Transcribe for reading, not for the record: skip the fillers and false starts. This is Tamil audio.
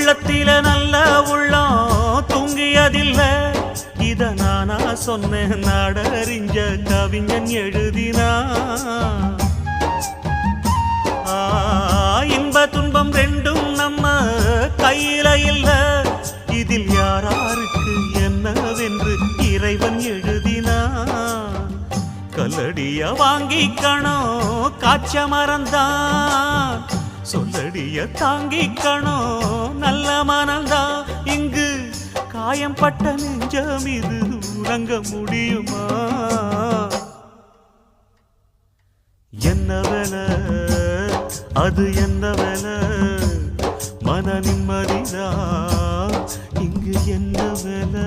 உள்ளத்தில நல்ல உள்ளம் தூங்கியதில்ல. இத நானா சொன்னேன், நாடறிஞ்ச கவிஞன் எழுதினா. இன்ப துன்பம் ரெண்டும் நம்ம கையில இல்ல. இதில் யாராருக்கு என்னவென்று இறைவன் எழுதினா. கல்லடிய வாங்கிக்கணும் காய்ச்ச மறந்தான், சொல்லடிய தாங்கிக்கணும் நல்ல மனந்தான். இங்கு காயம் பட்ட நெஞ்சம் இது உறங்க முடியுமா? என்ன வேலை அது என்ன வேலை? மன நிம்மதிதான் இங்கு என்ன வேலை?